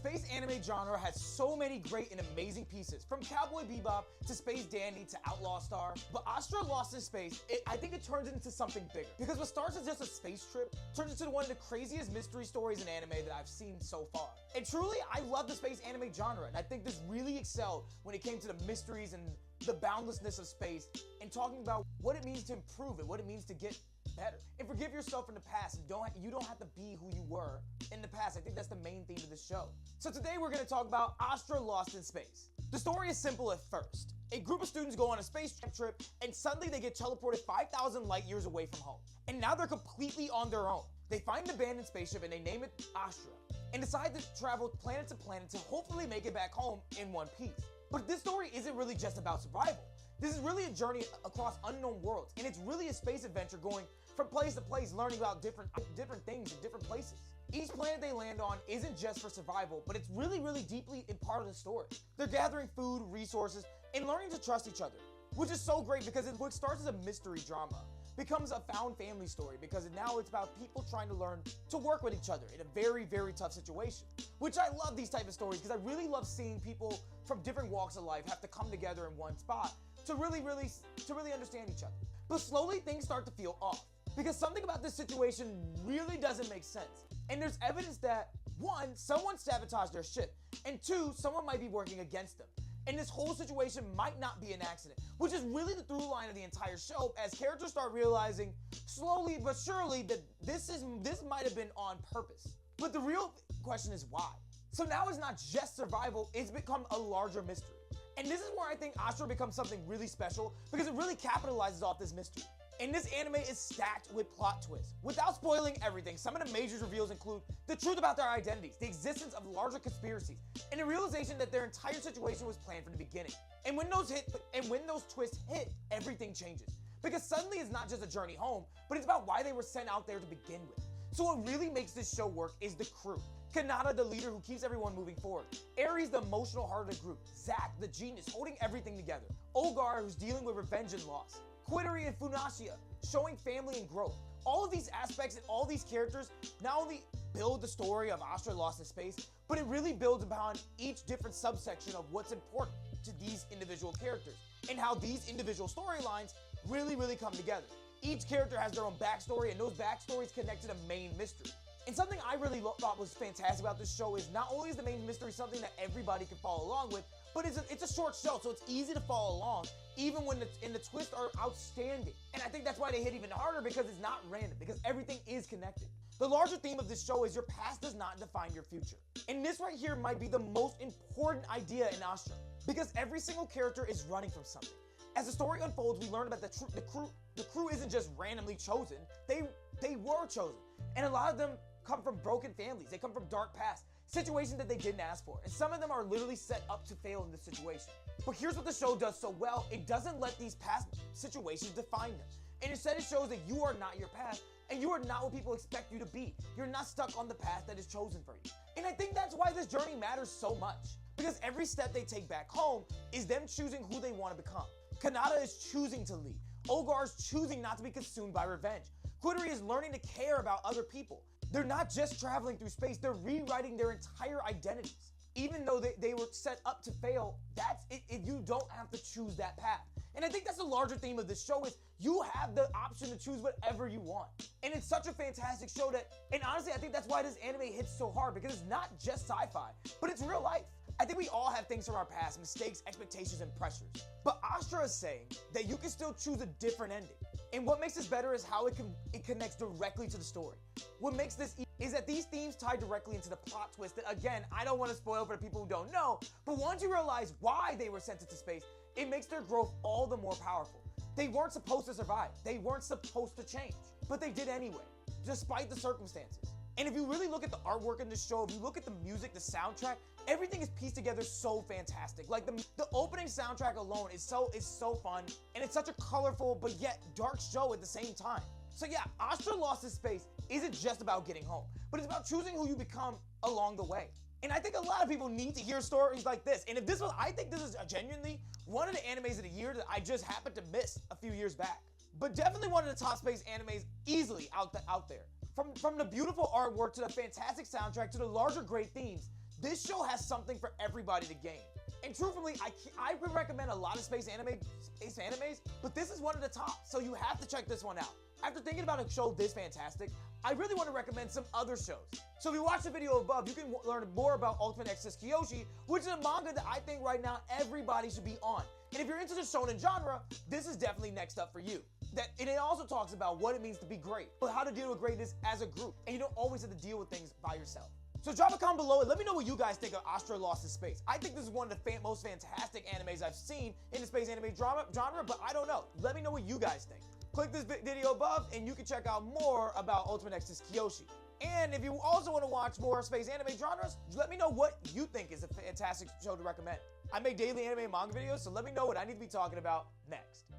space anime genre has so many great and amazing pieces, from Cowboy Bebop to Space Dandy to Outlaw Star. But Astra Lost in Space, I think it turns into something bigger. Because what starts as just a space trip turns into one of the craziest mystery stories in anime that I've seen so far. And truly, I love the space anime genre, and I think this really excelled when it came to the mysteries and the boundlessness of space, and talking about what it means to improve it, what it means to get better, and forgive yourself in the past. And you don't have to be who you were in the past. I think that's the main theme of the show. So today we're going to talk about Astra Lost in Space. The story is simple at first. A group of students go on a space trip, and suddenly they get teleported 5,000 light years away from home. And now they're completely on their own. They find an abandoned spaceship and they name it Astra, and decide to travel planet to planet to hopefully make it back home in one piece. But this story isn't really just about survival. This is really a journey across unknown worlds, and it's really a space adventure going from place to place, learning about different things in different places. Each planet they land on isn't just for survival, but it's really deeply in part of the story. They're gathering food, resources, and learning to trust each other, which is so great because what starts as a mystery drama becomes a found family story, because now it's about people trying to learn to work with each other in a very tough situation. Which I love these type of stories, because I really love seeing people from different walks of life have to come together in one spot to really understand each other. But slowly things start to feel off, because something about this situation really doesn't make sense. And there's evidence that, one, someone sabotaged their ship, and two, someone might be working against them. And this whole situation might not be an accident, which is really the through line of the entire show, as characters start realizing slowly but surely that this might have been on purpose. But the real question is why. So now it's not just survival, it's become a larger mystery. And this is where I think Astra becomes something really special, because it really capitalizes off this mystery. And this anime is stacked with plot twists. Without spoiling everything, some of the major reveals include the truth about their identities, the existence of larger conspiracies, and the realization that their entire situation was planned from the beginning. And when those twists hit, everything changes. Because suddenly it's not just a journey home, but it's about why they were sent out there to begin with. So what really makes this show work is the crew. Kanata, the leader who keeps everyone moving forward. Aries, the emotional heart of the group. Zack, the genius, holding everything together. Ogar, who's dealing with revenge and loss. Quittery and Funashia, showing family and growth. All of these aspects and all these characters not only build the story of Astra Lost in Space, but it really builds upon each different subsection of what's important to these individual characters, and how these individual storylines really come together. Each character has their own backstory, and those backstories connect to the main mystery. And something I really thought was fantastic about this show is not only is the main mystery something that everybody can follow along with, but it's a short show, so it's easy to follow along, even when the twists are outstanding. And I think that's why they hit even harder, because it's not random, because everything is connected. The larger theme of this show is your past does not define your future. And this right here might be the most important idea in Astra, because every single character is running from something. As the story unfolds, we learn about the crew isn't just randomly chosen, they were chosen. And a lot of them come from broken families, they come from dark pasts, situations that they didn't ask for, and some of them are literally set up to fail in this situation. But here's what the show does so well: it doesn't let these past situations define them. And instead it shows that you are not your past, and you are not what people expect you to be. You're not stuck on the path that is chosen for you. And I think that's why this journey matters so much, because every step they take back home is them choosing who they want to become. Kanata is choosing to lead. Ogar is choosing not to be consumed by revenge. Quittery is learning to care about other people. They're not just traveling through space, they're rewriting their entire identities. Even though they were set up to fail, that's it. You don't have to choose that path. And I think that's the larger theme of this show, is you have the option to choose whatever you want. And it's such a fantastic show and honestly, I think that's why this anime hits so hard, because it's not just sci-fi, but it's real life. I think we all have things from our past, mistakes, expectations, and pressures. But Astra is saying that you can still choose a different ending. And what makes this better is how it connects directly to the story. What makes this is that these themes tie directly into the plot twist that, again, I don't want to spoil for the people who don't know, but once you realize why they were sent into space, it makes their growth all the more powerful. They weren't supposed to survive. They weren't supposed to change, but they did anyway, despite the circumstances. And if you really look at the artwork in this show, if you look at the music, the soundtrack, everything is pieced together so fantastic. Like the opening soundtrack alone is so fun, and it's such a colorful but yet dark show at the same time. So yeah, Astra Lost in Space isn't just about getting home, but it's about choosing who you become along the way. And I think a lot of people need to hear stories like this. And I think this is genuinely one of the animes of the year that I just happened to miss a few years back. But definitely one of the top space animes easily out there. From the beautiful artwork to the fantastic soundtrack to the larger great themes, This show has something for everybody to gain. And truthfully, I would recommend a lot of space animes, but this is one of the top, so you have to check this one out. After thinking about a show this fantastic, I really want to recommend some other shows. So if you watch the video above, you can learn more about Ultimate Exorcist Kyoshi, which is a manga that I think right now everybody should be on. And if you're into the shonen genre, this is definitely next up for you. And it also talks about what it means to be great, but how to deal with greatness as a group, and you don't always have to deal with things by yourself. So drop a comment below and let me know what you guys think of Astra Lost in Space. I think this is one of the most fantastic animes I've seen in the space anime genre, but I don't know. Let me know what you guys think. Click this video above and you can check out more about Ultimate Exorcist Kyoshi. And if you also want to watch more space anime genres, let me know what you think is a fantastic show to recommend. I make daily anime and manga videos, so let me know what I need to be talking about next.